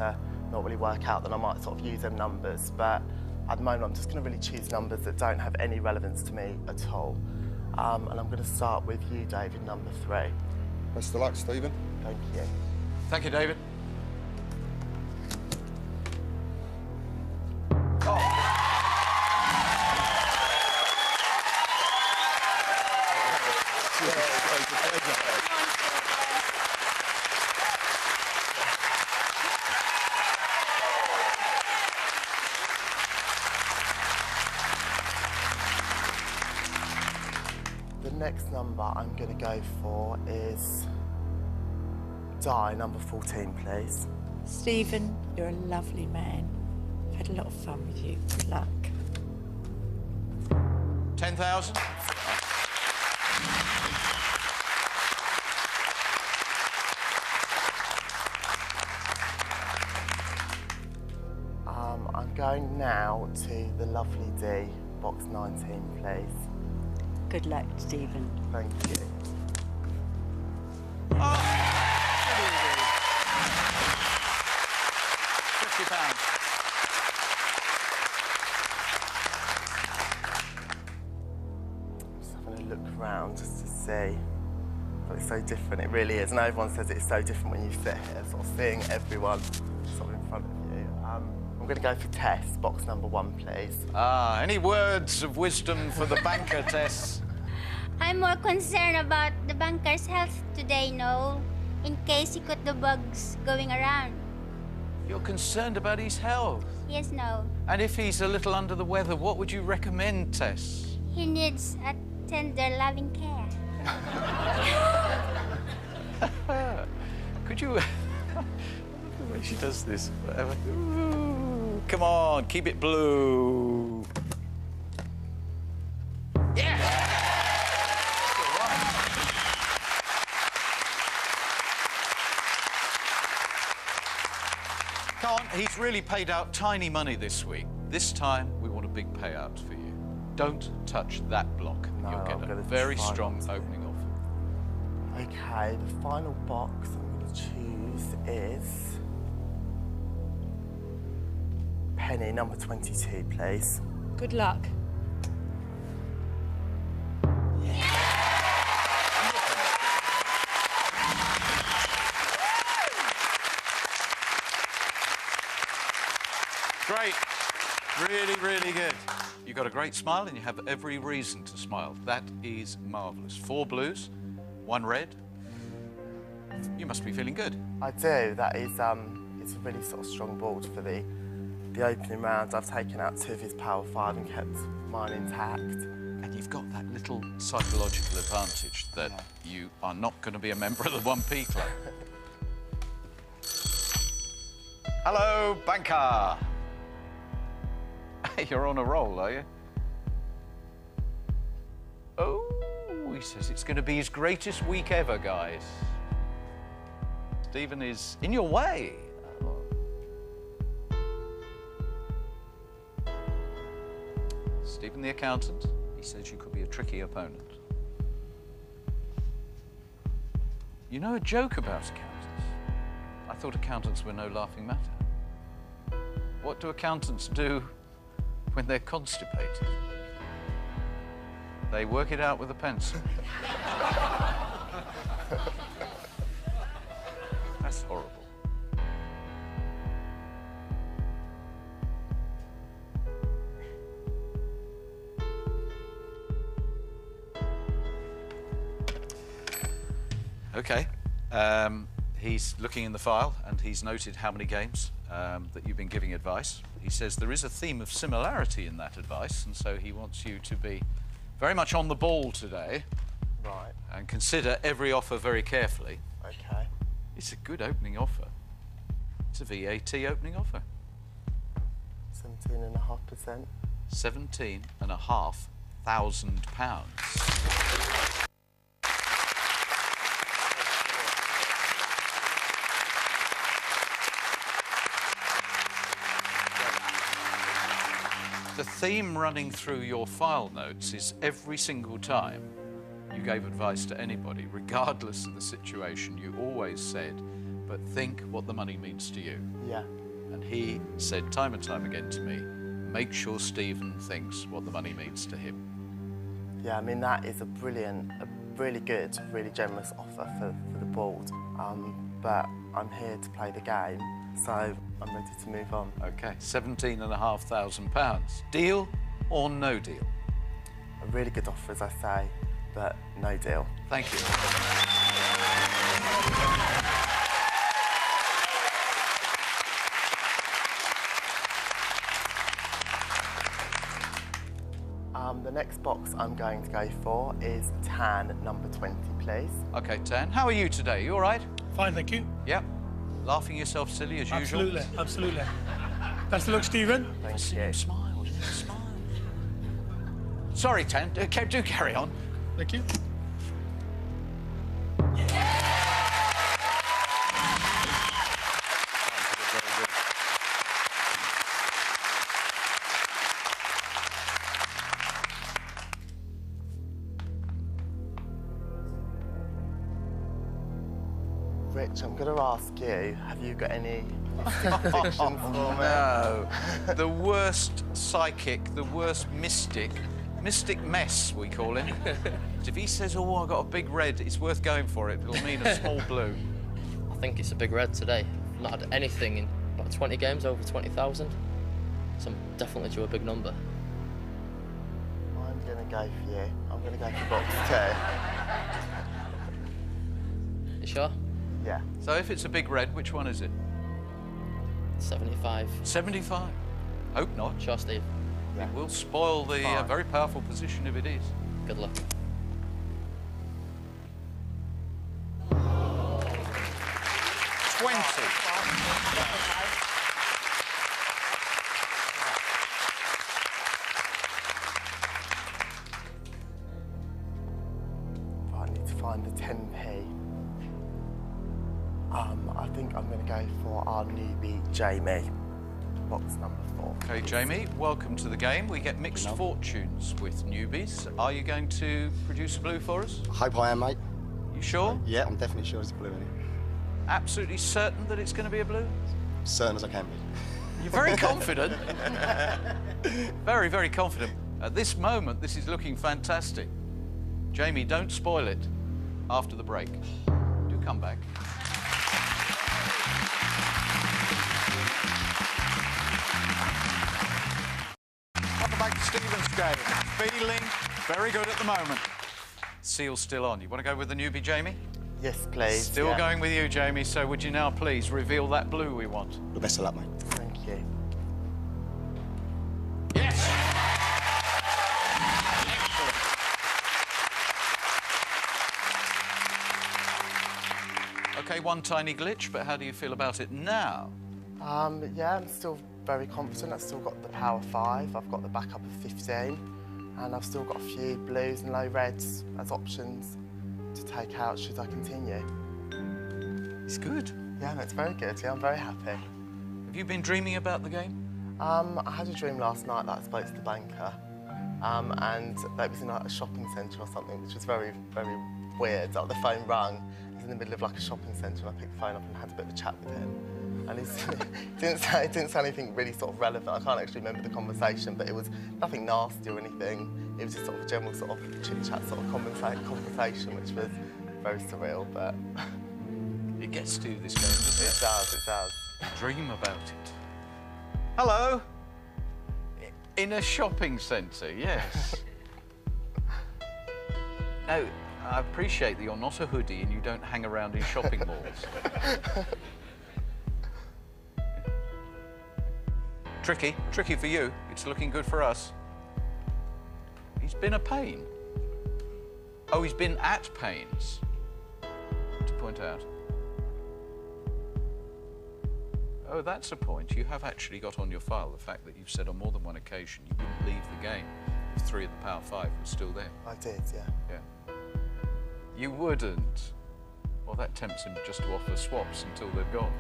to not really work out, then I might sort of use them numbers. But at the moment, I'm just going to really choose numbers that don't have any relevance to me at all. And I'm going to start with you, David, number 3. Best of luck, Stephen. Thank you. Thank you, David. The next number I'm going to go for is Di, number 14, please. Stephen, you're a lovely man. I've had a lot of fun with you. Good luck. 10,000. I'm going now to the lovely D, box 19, please. Good luck, Stephen. Thank you. £50. Just having a look around just to see. But it's so different, it really is. And everyone says it's so different when you sit here, sort of seeing everyone sort of in front of you. I'm going to go for Tess, box number 1, please. Any words of wisdom for the banker, Tess? I'm more concerned about the banker's health today, Noel, in case he got the bugs going around. You're concerned about his health? Yes, Noel. And if he's a little under the weather, what would you recommend, Tess? He needs a tender, loving care. Could you... the way she does this, whatever. Ooh, come on, keep it blue. Yeah! Come on, he's really paid out tiny money this week. This time, we want a big payout for you. Don't touch that block. No, You'll I'm get a gonna very try strong not to. opening offer. Okay, the final box I'm going to choose is Penny, number 22, please. Good luck. Great. Really, really good. You've got a great smile and you have every reason to smile. That is marvellous. 4 blues, 1 red. You must be feeling good. I do. That is, it's a really sort of strong board for the opening round. I've taken out 2 of his power 5 and kept mine intact. And you've got that little psychological advantage that you are not going to be a member of the 1p club. Hello, banker. You're on a roll, are you? Oh, he says it's going to be his greatest week ever, guys. Stephen is in your way. Stephen the accountant, he says you could be a tricky opponent. You know a joke about accountants? I thought accountants were no laughing matter. What do accountants do when they're constipated? They work it out with a pencil. That's horrible. Okay. He's looking in the file and he's noted how many games that you've been giving advice. He says there is a theme of similarity in that advice, and so he wants you to be very much on the ball today. Right. And consider every offer very carefully. Okay. It's a good opening offer. It's a VAT opening offer. 17.5%. £17,500. The theme running through your file notes is every single time you gave advice to anybody, regardless of the situation, you always said, but think what the money means to you. Yeah. And he said time and time again to me, make sure Stephen thinks what the money means to him. Yeah, I mean, that is a really good, really generous offer for the board. But I'm here to play the game, so I'm ready to move on. Okay, £17,500. Deal or no deal? A really good offer, as I say, but no deal. Thank you. The next box I'm going to go for is tan number 20, please. Okay, Tan, how are you today? You all right? Fine, thank you. Yep. Laughing yourself silly as usual? Absolutely, absolutely. Best of luck, Stephen. Thank you. Smile, smile. Sorry, Tan, do carry on. Thank you. Rich, I'm going to ask you, have you got any predictions for me? No. The worst psychic, the worst mystic mess, we call him. If he says, oh, I got a big red, it's worth going for it. It'll mean a small blue. I think it's a big red today. I've not had anything in about 20 games over 20,000. So I'm definitely due a big number. I'm going to go for you. I'm going to go for box 2. You sure? Yeah. So if it's a big red, which one is it? 75. 75? Hope not. Sure, Steve. Yeah. It will spoil the Fine. very powerful position if it is. Good luck. I need to find the 10p. I think I'm going to go for our newbie, Jamie. Box number 4. Okay, Jamie, welcome to the game. We get mixed fortunes with newbies. Are you going to produce a blue for us? I hope I am, mate. You sure? Yeah, I'm definitely sure it's a blue in it. Absolutely certain that it's going to be a blue? Certain as I can be. You're very confident. Very, very confident. At this moment, this is looking fantastic. Jamie, don't spoil it after the break. Do come back. Welcome back to Stephen's game. Feeling very good at the moment. Seal's still on. You want to go with the newbie, Jamie? Yes, please. Still yeah. going with you, Jamie. So would you now please reveal that blue we want? The best of luck, mate. Thank you. Yes! Okay, one tiny glitch, but how do you feel about it now? Yeah, I'm still very confident. I've still got the power 5. I've got the backup of 15. And I've still got a few blues and low reds as options to take out should I continue. It's good. Yeah, that's very good. Yeah, I'm very happy. Have you been dreaming about the game? I had a dream last night that I spoke to the banker, and that it was in like a shopping centre or something, which was very, very weird. Like, the phone rang. He was in the middle of like a shopping centre, and I picked the phone up and had a bit of a chat with him. And he didn't say anything really sort of relevant. I can't actually remember the conversation, but it was nothing nasty or anything. It was just sort of a general sort of chit-chat sort of conversation, which was very surreal, but... It gets to this game, doesn't it? It does, it does. Dream about it. Hello? In a shopping centre, yes. Now, I appreciate that you're not a hoodie and you don't hang around in shopping malls. Tricky for you. It's looking good for us. He's been a pain. Oh, he's been at pains to point out. Oh, that's a point. You have actually got on your file the fact that you've said on more than one occasion you wouldn't leave the game if 3 of the power 5 were still there. I did, yeah. Yeah. You wouldn't. Well, that tempts him just to offer swaps until they've gone.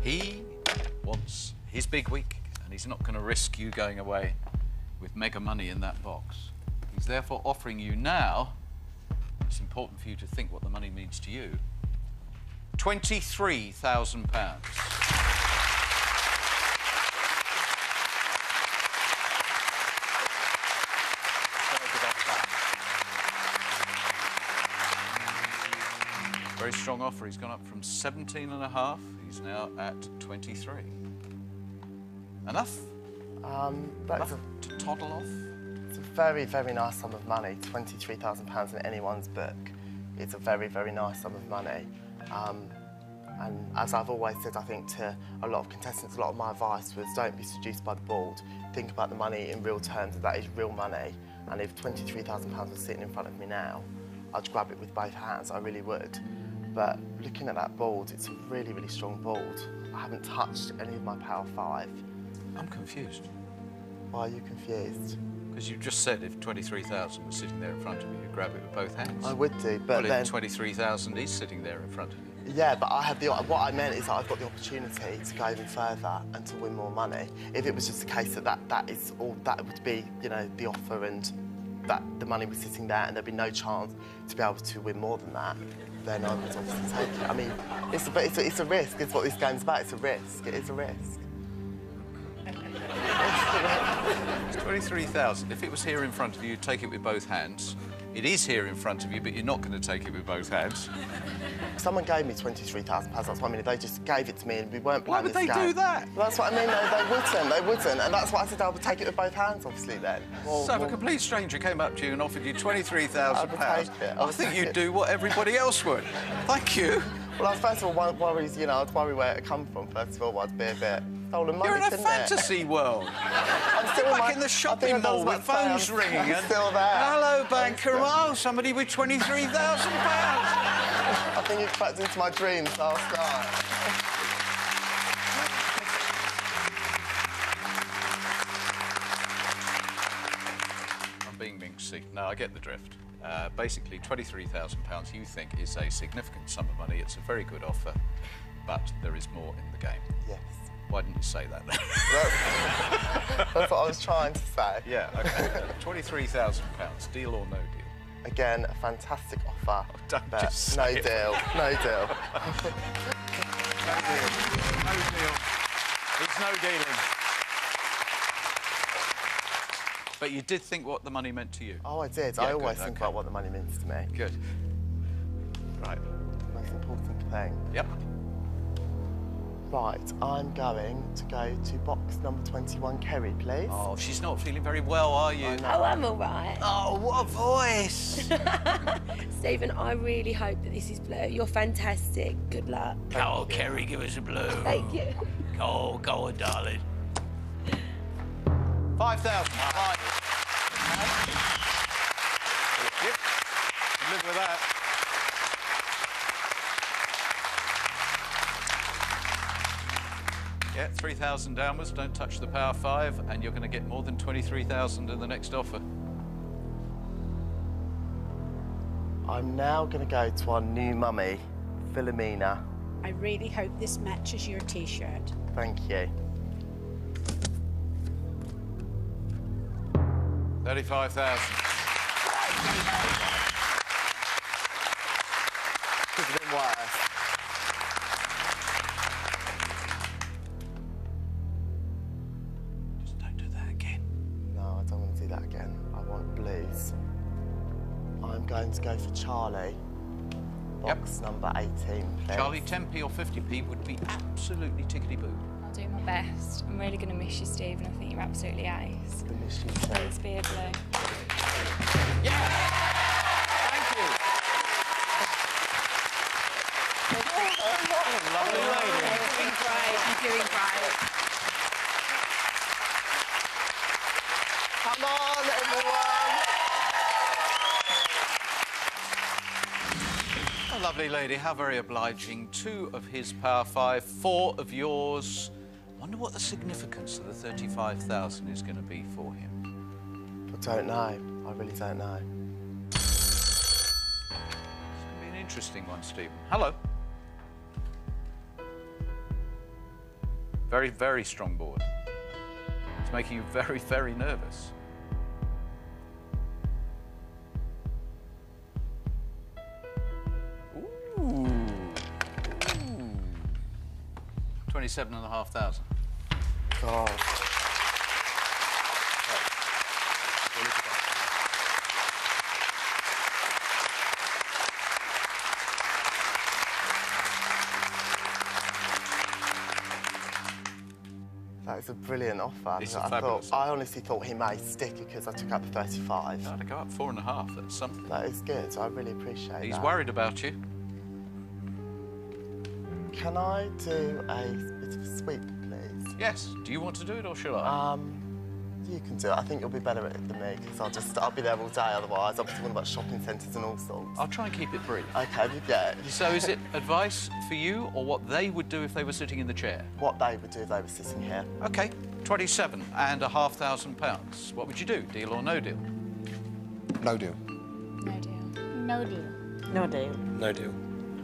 He wants He's big week, and he's not going to risk you going away with mega money in that box. He's therefore offering you now, it's important for you to think what the money means to you, £23,000. Very strong offer. He's gone up from 17.5. He's now at 23. Enough? That's To toddle off? it's a very, very nice sum of money. £23,000 in anyone's book. It's a very, very nice sum of money. And as I've always said, I think to a lot of contestants, a lot of my advice was don't be seduced by the board. Think about the money in real terms, that is real money. And if £23,000 was sitting in front of me now, I'd grab it with both hands, I really would. But looking at that board, it's a really, really strong board. I haven't touched any of my Power 5. I'm confused. Why are you confused? Because you just said if 23,000 was sitting there in front of you, you'd grab it with both hands. I would do, but well, then... if 23,000 is sitting there in front of you. Yeah, but I have what I meant is that I've got the opportunity to go even further and to win more money. If it was just a case that is all that would be, you know, the offer and that the money was sitting there and there'd be no chance to be able to win more than that, then I would obviously take it. I mean, it's a risk. It's what this game's about. It's a risk. It is a risk. It's 23,000. If it was here in front of you, you'd take it with both hands. It is here in front of you, but you're not going to take it with both hands. If someone gave me £23,000, that's what I mean. If they just gave it to me and we weren't Why playing would this they game, do that? Well, that's what I mean. No, they wouldn't. And that's why I said I would take it with both hands, obviously, then. So if a complete stranger came up to you and offered you £23,000, I would take it. I think you'd do what everybody else would. Thank you. Well, first of all, worries, you know, I'd worry where it come from. First of all, I'd be a bit stolen money, You're in a couldn't fantasy world. I'm still You're in back in the shopping mall with phones ringing. I'm and, still there. Hello, banker. Oh, somebody with £23,000. I think you've cracked into my dreams last night. I'm being minxy. No, I get the drift. Basically, £23,000 you think is a significant sum of money. It's a very good offer, but there is more in the game. Yes. Why didn't you say that then? That's what I was trying to say. Yeah, okay. £23,000, deal or no deal? Again, a fantastic offer. Oh, don't but just say no it. deal. No deal. No deal. It's no dealing. But you did think what the money meant to you? Oh, I did. Yeah, I always good, think okay. about what the money means to me. Good. Right. The most important thing. Yep. Right, I'm going to go to box number 21, Kerry, please. Oh, she's not feeling very well, are you? Oh, I'm all right. Oh, what a voice! Stephen, I really hope that this is blue. You're fantastic. Good luck. Oh, Kerry, give us a blue. Thank you. Go on, darling. 5,000. Right. Yep. Live with that. Yeah, 3,000 downwards. Don't touch the Power 5, and you're going to get more than 23,000 in the next offer. I'm now going to go to our new mummy, Philomena. I really hope this matches your T-shirt. Thank you. 35,000. Could have been worse. Just don't do that again. No, I don't want to do that again. I want blues. I'm going to go for Charlie. Box number 18, please. Charlie, 10p or 50p would be absolutely tickety-boo. I'll do my best. I'm really going to miss you, Stephen. I think you're absolutely ace. I miss you too. Please be a blue. Yeah! Thank you. Lovely lady. You're doing great. You're doing great. Come on, everyone! A lovely lady, how very obliging. 2 of his Power 5, 4 of yours. Wonder what the significance of the 35,000 is going to be for him. I don't know. I really don't know. It's going to be an interesting one, Stephen. Hello. Very, very strong board. It's making you very, very nervous. Ooh. 27,500. God. That is a brilliant offer. It's a fabulous I honestly thought he may stick because I took up 35. No, to go up 4.5, that's something. That is good. I really appreciate that. He's worried about you. Can I do a bit of a sweep, please? Yes. Do you want to do it or shall I? You can do it. I think you'll be better at it than me because I'll be there all day otherwise. I'll be talking about shopping centres and all sorts. I'll try and keep it brief. OK, yeah. So is it advice for you or what they would do if they were sitting in the chair? What they would do if they were sitting here. OK, £27,500. What would you do, deal or no deal? No deal. No deal. No deal. No deal. No deal.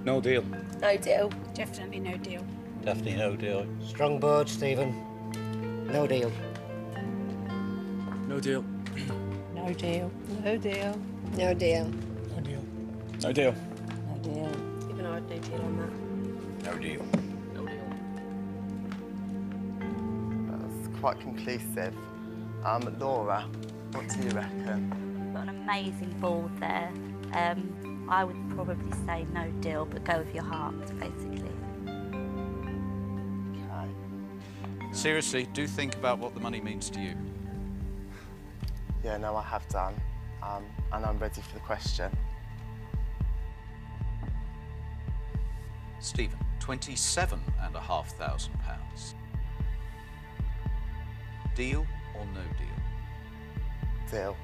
No deal. No deal. Definitely no deal. Definitely no deal. Strong board, Stephen. No deal. No deal. No deal. No deal. No deal. No deal. No deal. No deal. Even I'd no deal on that. No deal. No deal. That's quite conclusive. Laura, what do you reckon? Got an amazing board there. I would probably say no deal, but go with your heart, basically. Okay. Seriously, do think about what the money means to you. Yeah, no, I have done. And I'm ready for the question. Stephen, £27,500. Deal or no deal? Deal.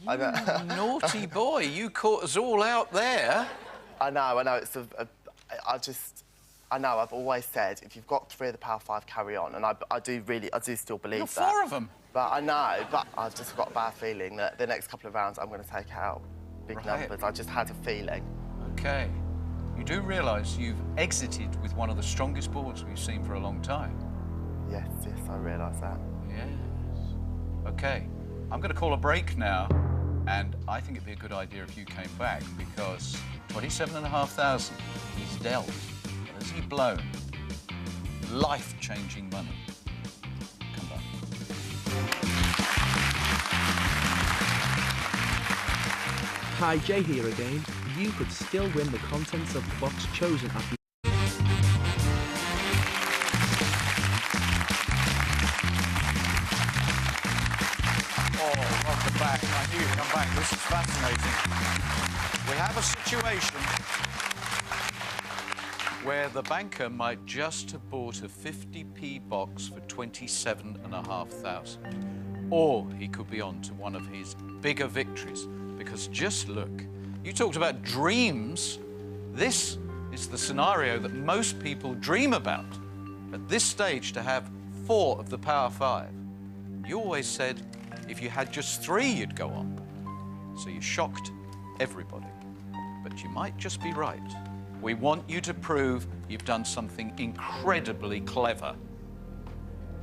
I know. Naughty boy, you caught us all out there. I know. It's I know, I've always said, if you've got 3 of the Power 5, carry on. And I do still believe You've that. 4 of them. But I know, but I've just got a bad feeling that the next couple of rounds I'm going to take out big numbers. I just had a feeling. OK. You do realise you've exited with one of the strongest boards we've seen for a long time. Yes, I realise that. Yes. OK. I'm going to call a break now, and I think it'd be a good idea if you came back, because 27,500 is dealt. But has he blown? Life-changing money. Come back. Hi, Jay here again. You could still win the contents of the box chosen at the... Welcome back. I knew you'd come back. This is fascinating. We have a situation where the banker might just have bought a 50p box for 27,500. Or he could be on to one of his bigger victories. Because just look, you talked about dreams. This is the scenario that most people dream about. At this stage, to have 4 of the Power 5. You always said if you had just 3, you'd go on. So you shocked everybody. But you might just be right. We want you to prove you've done something incredibly clever.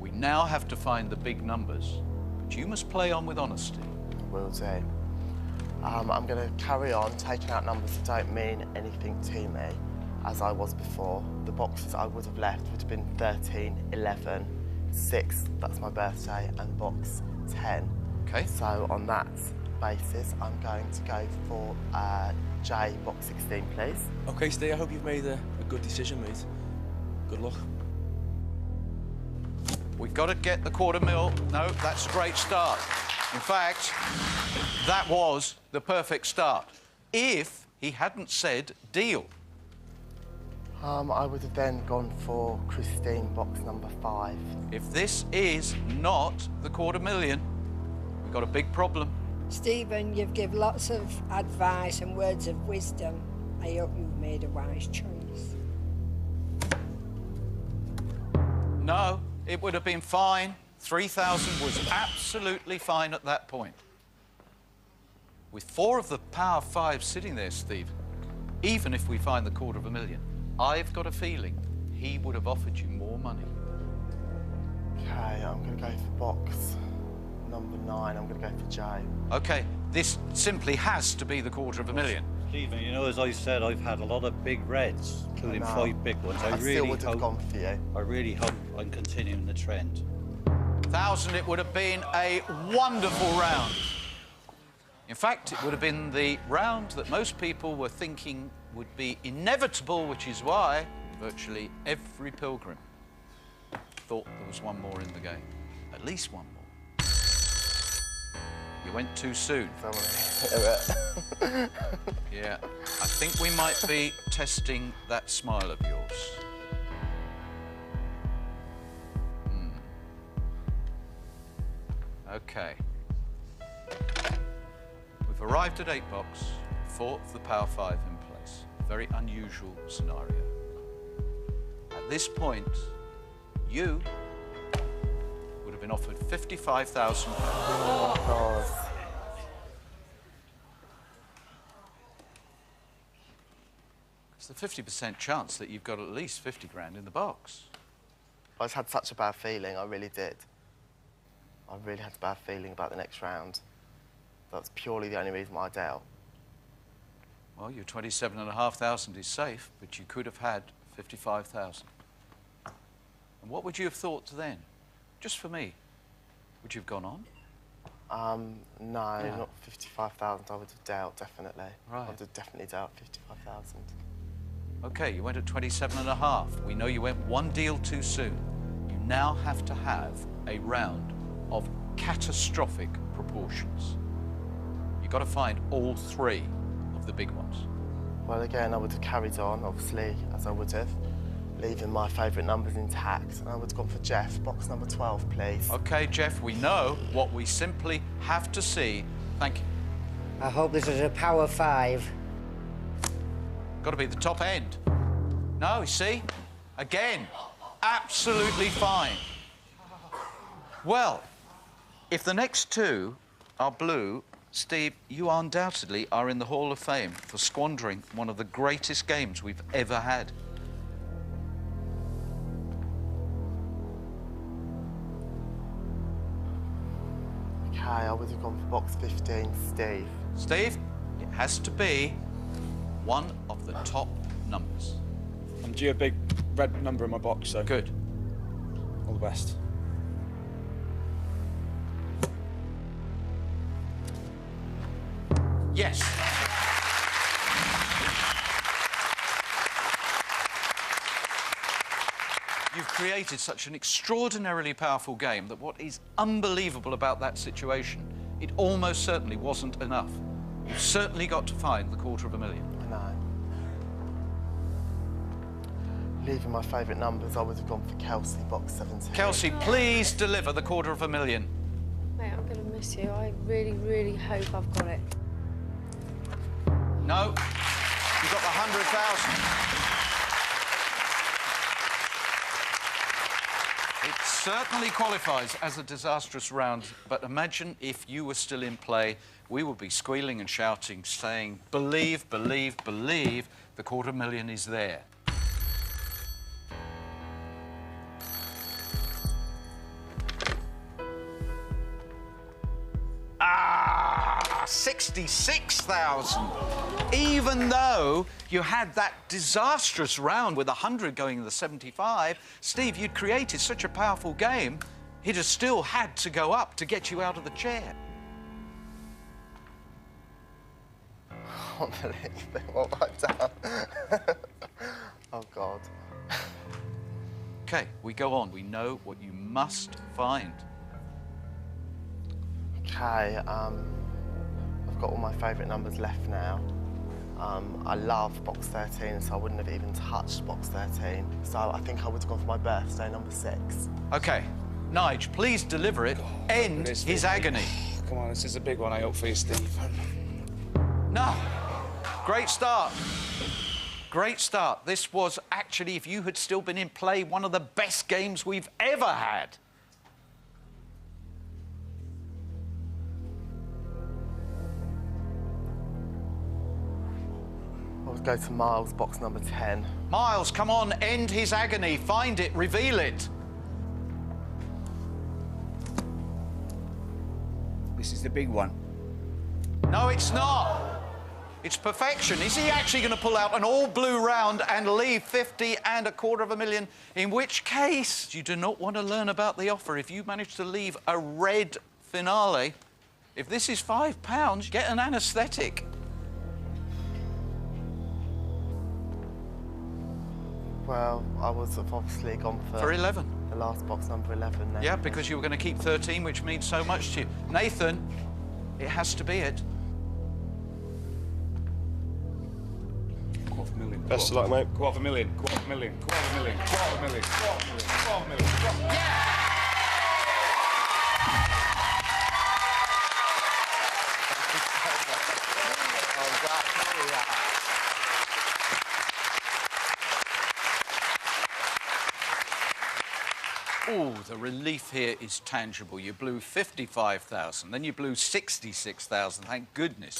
We now have to find the big numbers, but you must play on with honesty. Will do. I'm going to carry on taking out numbers that don't mean anything to me, as I was before. The boxes I would have left would have been 13, 11, 6, that's my birthday, and box 10. Okay. So on that basis, I'm going to go for J, box 16, please. OK, Steve, I hope you've made a good decision, mate. Good luck. We've got to get the $250,000. No, that's a great start. In fact, that was the perfect start. If he hadn't said deal. I would have then gone for Christine, box number 5. If this is not the $250,000, we've got a big problem. Stephen, you've given lots of advice and words of wisdom. I hope you've made a wise choice. No, it would have been fine. 3,000 was absolutely fine at that point. With 4 of the Power 5 sitting there, Steve, even if we find the $250,000, I've got a feeling he would have offered you more money. Okay, I'm going to go for box number 9. I'm going to go for Jay. OK, this simply has to be the $250,000. Stephen, you know, as I said, I've had a lot of big reds, including 5 big ones. I still would have gone for you. I really hope I'm continuing the trend. 1,000, it would have been a wonderful round. In fact, it would have been the round that most people were thinking would be inevitable, which is why virtually every pilgrim thought there was one more in the game. At least one more. You went too soon. Yeah, I think we might be testing that smile of yours. OK. We've arrived at 8 box, 4 of the Power 5 in place. Very unusual scenario. At this point, you would have been offered £55,000. Oh, God. It's a 50% chance that you've got at least 50 grand in the box. I just had such a bad feeling, I really did. I really had a bad feeling about the next round. That's purely the only reason why I dealt. Well, your 27,500 is safe, but you could have had 55,000. And what would you have thought then? Just for me, would you have gone on? No, not 55,000. I would have dealt, definitely. Right. I would have definitely dealt 55,000. OK, you went at 27.5. We know you went one deal too soon. You now have to have a round of catastrophic proportions. You've got to find all 3 of the big ones. Well, again, I would have carried on, obviously, as I would have, leaving my favourite numbers intact. And I would have gone for Jeff. Box number 12, please. OK, Jeff, we know what we simply have to see. Thank you. I hope this is a Power 5. Got to be the top end. No, you see? Again, absolutely fine. Well, if the next 2 are blue, Steve, you undoubtedly are in the Hall of Fame for squandering one of the greatest games we've ever had. OK, I would have gone for box 15, Steve. Steve, it has to be one of the top numbers. I'm due a big red number in my box, so... Good. All the best. Yes. You've created such an extraordinarily powerful game that what is unbelievable about that situation, it almost certainly wasn't enough. You've certainly got to find the $250,000. I know. Leaving my favourite numbers, I would have gone for Kelsey, box 17. Kelsey, please deliver the $250,000. Mate, I'm going to miss you. I really, really hope I've got it. No, you got the 100,000. It certainly qualifies as a disastrous round, but imagine if you were still in play, we would be squealing and shouting, saying, believe, believe, believe, the $250,000 is there. 66,000. Even though you had that disastrous round with 100 going to the 75, Steve, you'd created such a powerful game, he'd have still had to go up to get you out of the chair. I can't believe what I've done. Oh, God. OK, we go on. We know what you must find. OK, I've got all my favourite numbers left now. I love box 13, so I wouldn't have even touched box 13. So I think I would have gone for my birthday, number 6. OK, Nige, please deliver it. End his agony. Come on, this is a big one, I hope, for you, Steve. No. Great start. Great start. This was actually, if you had still been in play, one of the best games we've ever had. I would go to Miles, box number 10. Miles, come on, end his agony. Find it, reveal it. This is the big one. No, it's not. It's perfection. Is he actually going to pull out an all-blue round and leave 50 and $250,000? In which case, you do not want to learn about the offer. If you manage to leave a red finale, if this is £5, get an anaesthetic. Well, I was obviously gone For 11. The last box, number 11. Nathan. Yeah, because you were going to keep 13, which means so much to you. Nathan, it has to be it. $250,000. Best of luck, mate. $250,000. $250,000. $250,000. $250,000. $250,000. Yeah! Oh, the relief here is tangible. You blew 55,000, then you blew 66,000. Thank goodness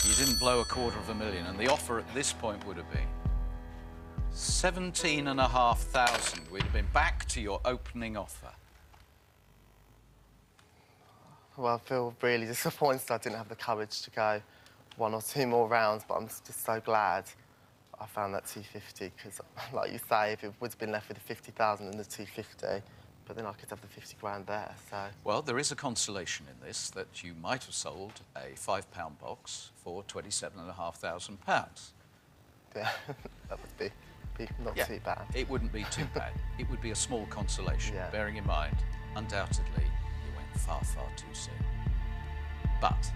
you didn't blow $250,000, and the offer at this point would have been 17,500. We'd have been back to your opening offer. Well, I feel really disappointed I didn't have the courage to go 1 or 2 more rounds, but I'm just so glad I found that 250, because, like you say, if it would have been left with the 50,000 and the 250, but then I could have the 50 grand there, so... Well, there is a consolation in this, that you might have sold a £5 box for £27,500. Yeah, that would be not too bad. It wouldn't be too bad. It would be a small consolation, bearing in mind, undoubtedly, you went far, far too soon. But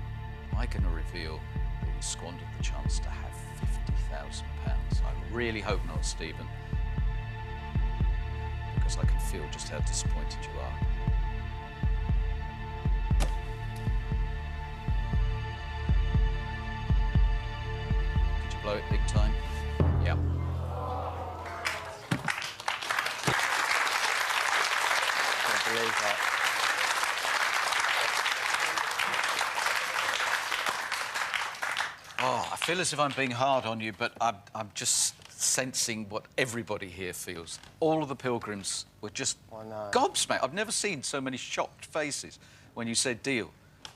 am I going to reveal that we squandered the chance to have £50,000? I really hope not, Stephen, because I can feel just how disappointed you are. Did you blow it big time? Yeah. Can't believe that. Oh, I feel as if I'm being hard on you, but I'm just sensing what everybody here feels. All of the pilgrims were just gobsmacked. I've never seen so many shocked faces when you said deal.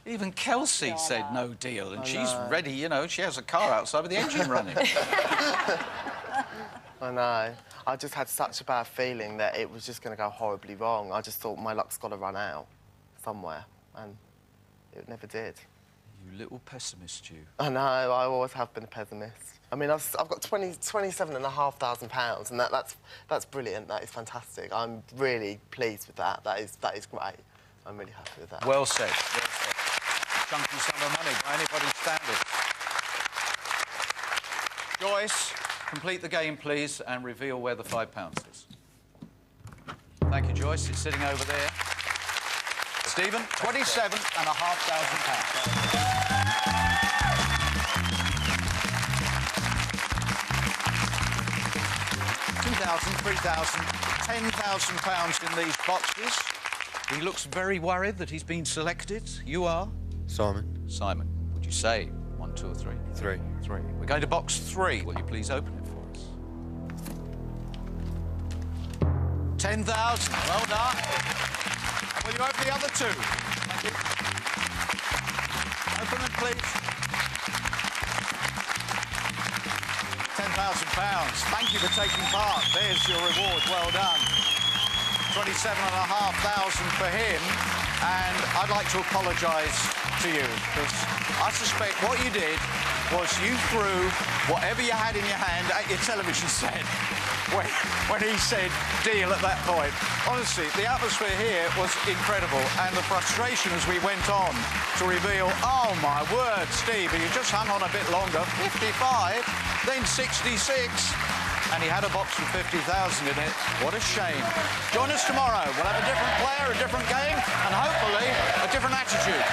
Even Kelsey said no deal, and she's ready, you know, she has a car outside with the engine running. I know. I just had such a bad feeling that it was just going to go horribly wrong. I just thought my luck's got to run out somewhere, and it never did. You little pessimist, you. I know, I always have been a pessimist. I mean, I've got £27,500, and that's brilliant. That is fantastic. I'm really pleased with that. That is great. I'm really happy with that. Well said. Well said. Chunky sum of money by anybody's standard. Joyce, complete the game, please, and reveal where the £5 is. Thank you, Joyce. It's sitting over there. Stephen, £27,500. 2,000, 3,000, £10,000 in these boxes. He looks very worried that he's been selected. You are? Simon. Simon. Would you say 1, 2 or 3? 3. 3. We're going to box 3. Will you please open it for us? 10,000. Well done. Will you open the other 2? Thank you. Open them, please. £10,000. Thank you for taking part. There's your reward. Well done. 27,500 for him. And I'd like to apologise to you, because I suspect what you did was you threw whatever you had in your hand at your television set when he said deal at that point. Honestly, the atmosphere here was incredible, and the frustration as we went on to reveal, oh my word, Steve, you just hung on a bit longer, 55, then 66, and he had a box with 50,000 in it. What a shame. Join us tomorrow. We'll have a different player, a different game, and hopefully a different attitude.